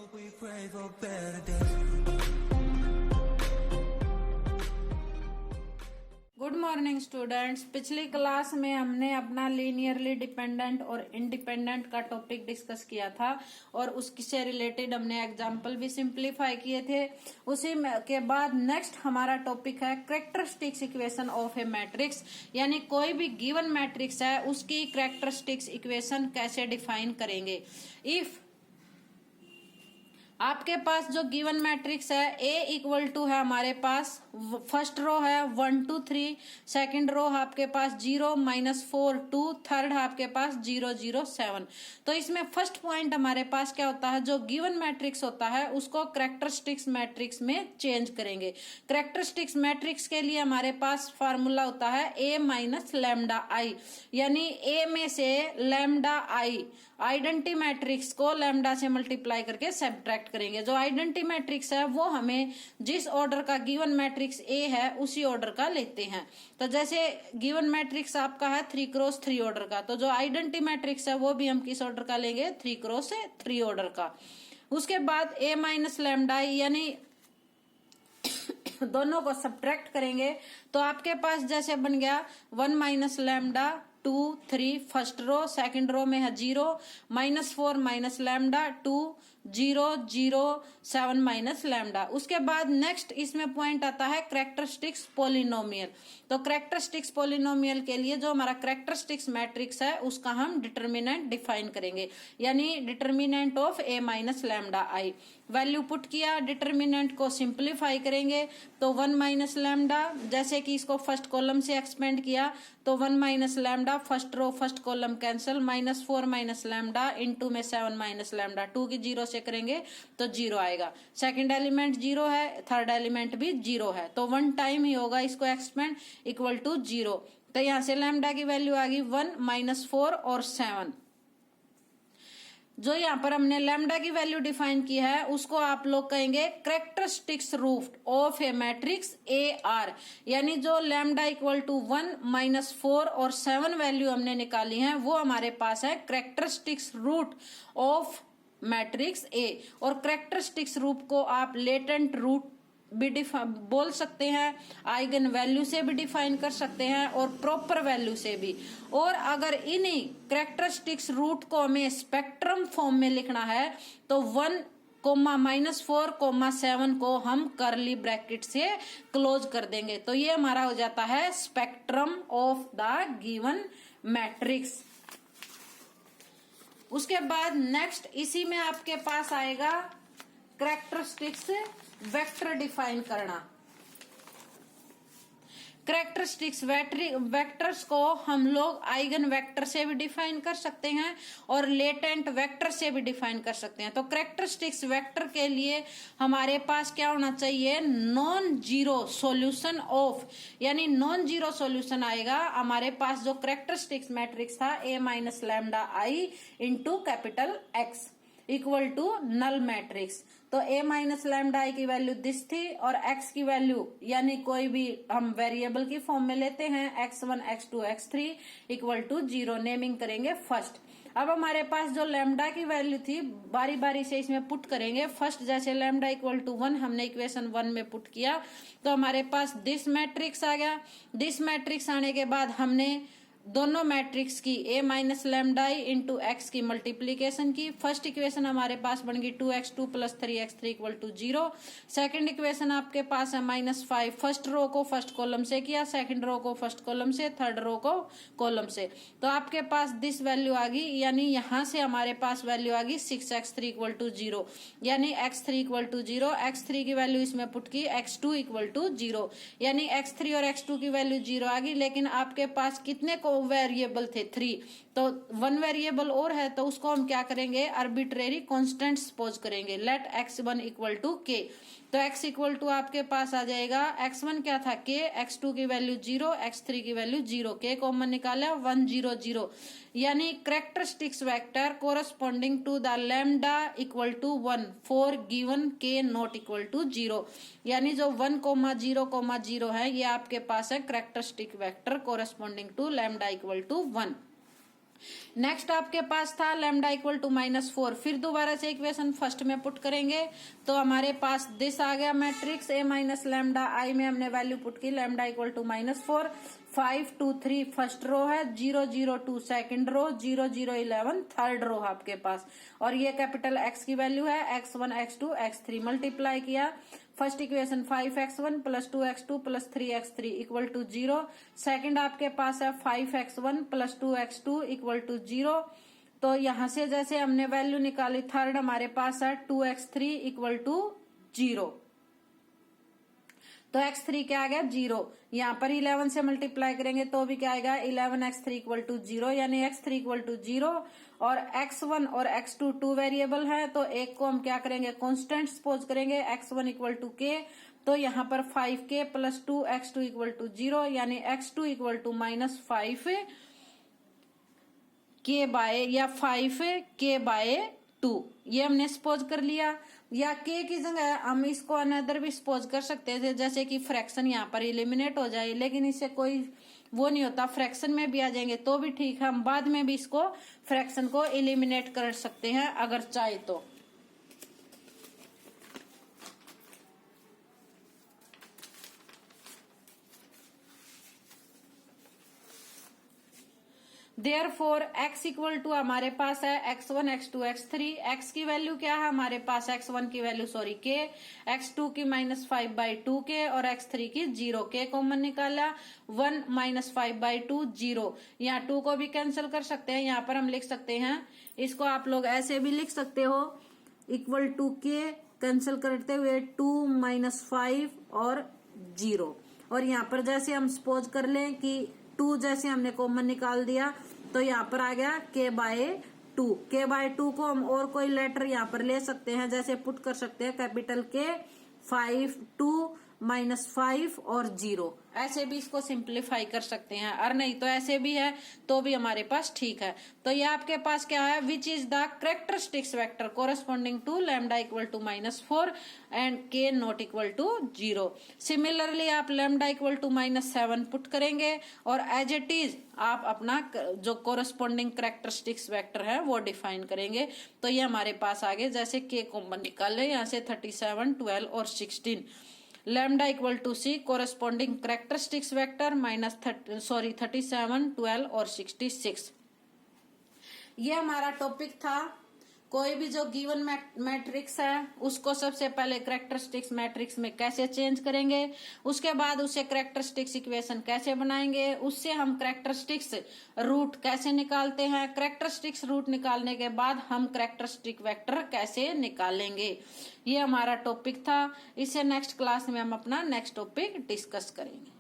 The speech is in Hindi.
We pray for better days. Good morning students. पिछली क्लास में हमने अपना लीनियरली डिपेंडेंट और इंडिपेंडेंट का टॉपिक डिस्कस किया था और उसकी से रिलेटेड हमने एग्जांपल भी सिंप्लीफाई किए थे। उसी के बाद नेक्स्ट हमारा टॉपिक है characteristics equation of a matrix, यानी कोई भी गिवन मैट्रिक्स है उसकी कैरेक्टरिस्टिक्स इक्वेशन कैसे डिफाइन करेंगे। इफ आपके पास जो गिवन मैट्रिक्स है ए इक्वल टू है हमारे पास फर्स्ट रो है 1 2 3, सेकंड रो आपके पास 0 -4 2, थर्ड आपके पास 0 0 7। तो इसमें फर्स्ट पॉइंट हमारे पास क्या होता है, जो गिवन मैट्रिक्स होता है उसको कैरेक्टरिस्टिक्स मैट्रिक्स में चेंज करेंगे। कैरेक्टरिस्टिक्स मैट्रिक्स के लिए हमारे पास फार्मूला होता है a माइनस लैम्डा आई, यानी a में से लैम्डा आई आइडेंटिटी मैट्रिक्स को लैम्डा से मल्टीप्लाई करके सब्ट्रैक्ट करेंगे। जो आइडेंटिटी मैट्रिक्स है वो हमें जिस ऑर्डर का गिवन मैट्रिक्स ए है उसी ऑर्डर का लेते हैं। तो जैसे गिवन मैट्रिक्स आपका है 3 क्रॉस 3 ऑर्डर का, तो जो आइडेंटिटी मैट्रिक्स है वो भी हम किस ऑर्डर का लेंगे, 3 क्रॉस 3 ऑर्डर का। उसके बाद a माइनस लैम्डा यानी दोनों को सब्ट्रैक्ट करेंगे तो आपके पास जैसे बन गया 1 minus lambda 2 3 first row, second row में है 0 -4 माइनस लैम्डा 2 0 0 7 माइनस लैम्डा। उसके बाद नेक्स्ट इसमें पॉइंट आता है कैरेक्टरिस्टिक्स पॉलिनोमियल। तो कैरेक्टरिस्टिक्स पॉलिनोमियल के लिए जो हमारा कैरेक्टरिस्टिक्स मैट्रिक्स है उसका हम डिटर्मिनेंट डिफाइन करेंगे, यानी determinant of a minus lambda I. Value put किया, डिटर्मिनेंट को सिंप्लीफाई करेंगे तो 1 माइनस लैम्डा, जैसे कि इसको फर्स्ट कॉलम से एक्सपेंड किया तो 1 minus lambda first row first column cancel, -4 minus lambda into में 7 माइनस लैम्डा, 2 की 0 से करेंगे तो 0 आएगा। सेकंड एलिमेंट 0 है, थर्ड एलिमेंट भी 0 है, तो 1 टाइम ही होगा इसको एक्सपेंड इक्वल टू 0। तो यहां से लैम्डा की वैल्यू आ गई 1 -4 और 7। जो यहाँ पर हमने लैम्डा की वैल्यू डिफाइन की है उसको आप लोग कहेंगे characteristics root of a matrix A R, यानी जो लैम्डा इक्वल टू 1 -4 और 7 वैल्यू हमने निकाली है वो हमारे पास है characteristics root of matrix A. और कैरेक्टरिस्टिक्स रूट को आप लेटेंट रूट भी बोल सकते हैं, आइगन वैल्यू से भी डिफाइन कर सकते हैं और प्रॉपर वैल्यू से भी। और अगर इन्हीं कैरेक्टरिस्टिक्स रूट को हमें स्पेक्ट्रम फॉर्म में लिखना है तो 1 -4 7 को हम कर्ली ब्रैकेट से क्लोज कर देंगे, तो ये हमारा हो जाता है spectrum of the given matrix. उसके बाद नेक्स्ट इसी में आपके पास आएगा कैरेक्टरिस्टिक्स वेक्टर डिफाइन करना। कैरेक्टरिस्टिक्स वेक्टर्स को हम लोग आइगन वेक्टर से भी डिफाइन कर सकते हैं और लेटेंट वेक्टर से भी डिफाइन कर सकते हैं। तो कैरेक्टरिस्टिक्स वेक्टर के लिए हमारे पास क्या होना चाहिए, नॉन जीरो सॉल्यूशन ऑफ, यानी नॉन जीरो सॉल्यूशन आएगा हमारे पास जो कैरेक्टरिस्टिक्स मैट्रिक्स था a minus lambda I into capital X equal to null matrix. तो a माइनस लैम्डा आई की वैल्यू दिस थी और x की वैल्यू, यानी कोई भी हम वेरिएबल की फॉर्म में लेते हैं x1 x2 x3 equal to 0, naming करेंगे फर्स्ट। अब हमारे पास जो लैम्डा की वैल्यू थी बारी बारी से इसमें पुट करेंगे। फर्स्ट जैसे लैम्डा इक्वल टू 1 हमने इक्वेशन 1 में पुट किया तो हमारे पास दिस मैट्रिक्स आ गया। दिस मैट्रिक्स आने के बाद हमने दोनों मैट्रिक्स की a minus lambda I into x की मल्टीप्लीकेशन की। फर्स्ट इक्वेशन हमारे पास बन गई 2x2 + 3x3 equal to 0। Second equation आपके पास है -5, फर्स्ट रो को फर्स्ट कॉलम से किया, सेकंड रो को फर्स्ट कॉलम से, थर्ड रो को कॉलम से, तो आपके पास दिस वैल्यू आ गई, यानी यहां से हमारे पास वैल्यू आ गई 6x3 इक्वल टू 0, यानी x3 इक्वल टू 0। x3 की वैल्यू इसमें पुट की, x2 इक्वल टू 0, यानी x3 और x2 की वैल्यू 0 आ गई। लेकिन आपके पास कितने को वेरिएबल थे 3, तो 1 वेरिएबल और है तो उसको हम क्या करेंगे, आर्बिट्रेरी कांस्टेंट सपोज करेंगे। Let x1 equal to k, तो x इक्वल टू आपके पास आ जाएगा, x1 क्या था k, x2 की वैल्यू 0, x3 की वैल्यू 0, k कॉमन निकाला 1 0 0, यानी characteristics vector corresponding to the lambda equal to 1 for given k not equal to 0, यानी जो 1 0 0 है ये आपके पास है characteristic vector corresponding to lambda equal to 1। Next आपके पास था लैम्डा इक्वल टू -4। फिर दोबारा से इक्वेशन फर्स्ट में पुट करेंगे तो हमारे पास दिस आ गया matrix A minus lambda I में हमने वैल्यू पुट की lambda equal to -4। 5 2 3 first row है, 0 0 2 सेकंड रो, 0 0 11 थर्ड रो है आपके पास। और ये कैपिटल X की वैल्यू है, x1 x2 x3 मल्टीप्लाई किया। First equation 5x1 plus 2x2 plus 3x3 equal to 0। Second आपके पास है 5x1 plus 2x2 equal to 0। तो यहां से जैसे हमने वैल्यू निकाली, थर्ड हमारे पास है 2x3 इक्वल टू 0। तो x3 क्या आ गया 0। यहाँ पर 11 से मल्टीप्लाई करेंगे तो भी क्या आएगा 11x3 इक्वल टू 0, यानी x3 इक्वल टू 0। और x1 और x2 टू वेरिएबल है तो एक को हम क्या करेंगे कांस्टेंट सपोज करेंगे, x1 इक्वल टू k। तो यहाँ पर 5k plus 2x2 equal to 0, यानी x2 equal to -5 k bye या 5k बाय 2 ये हमने सपोज कर लिया। या k की जगह हम इसको अनदर भी सपोज कर सकते थे, जैसे कि फ्रैक्शन यहाँ पर इलिमिनेट हो जाए, लेकिन इससे कोई वो नहीं होता, फ्रैक्शन में भी आ जाएंगे तो भी ठीक है, हम बाद में भी इसको फ्रैक्शन को इलिमिनेट कर सकते हैं अगर चाहे तो। Therefore x इक्वल टू हमारे पास है x1 x2 x3। x की वैल्यू क्या है हमारे पास, x1 की वैल्यू k, x2 की -5/2k और x3 की 0k कॉमन निकाला। 1 -5/2 0, यहाँ 2 को भी कैंसिल कर सकते हैं। यहाँ पर हम लिख सकते हैं, इसको आप लोग ऐसे भी लिख सकते हो, इक्वल टू k कैंसिल करते हुए 2 -5 और 0। और यहाँ पर जैसे हम सपोज कर लें कि 2 जैसे हमने कॉमन निकाल दिया तो यहाँ पर आ गया k/2। k/2 को हम और कोई लेटर यहाँ पर ले सकते हैं, जैसे पुट कर सकते हैं कैपिटल K 5 2 -5 और 0, ऐसे भी इसको सिंप्लीफाई कर सकते हैं। और नहीं तो ऐसे भी है तो भी हमारे पास ठीक है। तो ये आपके पास क्या है, which is the characteristics vector corresponding to lambda equal to -4 and k not equal to 0। Similarly आप लैम्डा इक्वल टू -7 पुट करेंगे और एज इट इज आप अपना जो कोरस्पॉन्डिंग कैरेक्टरिस्टिक्स वेक्टर है वो डिफाइन करेंगे। तो ये हमारे पास आगे जैसे k कॉमन निकाल ले, यहाँ से 37 12 और 16। Lambda equal to c corresponding characteristics vector -37 12 और 66। ये हमारा टॉपिक था। कोई भी जो गिवन मैट्रिक्स है उसको सबसे पहले कैरेक्टरिस्टिक्स मैट्रिक्स में कैसे चेंज करेंगे, उसके बाद उसे कैरेक्टरिस्टिक्स इक्वेशन कैसे बनाएंगे, उससे हम कैरेक्टरिस्टिक्स रूट कैसे निकालते हैं, कैरेक्टरिस्टिक्स रूट निकालने के बाद हम कैरेक्टरिस्टिक वेक्टर कैसे निकालेंगे। ये हमारा टॉपिक था। इसे नेक्स्ट क्लास में हम अपना नेक्स्ट टॉपिक डिस्कस करेंगे।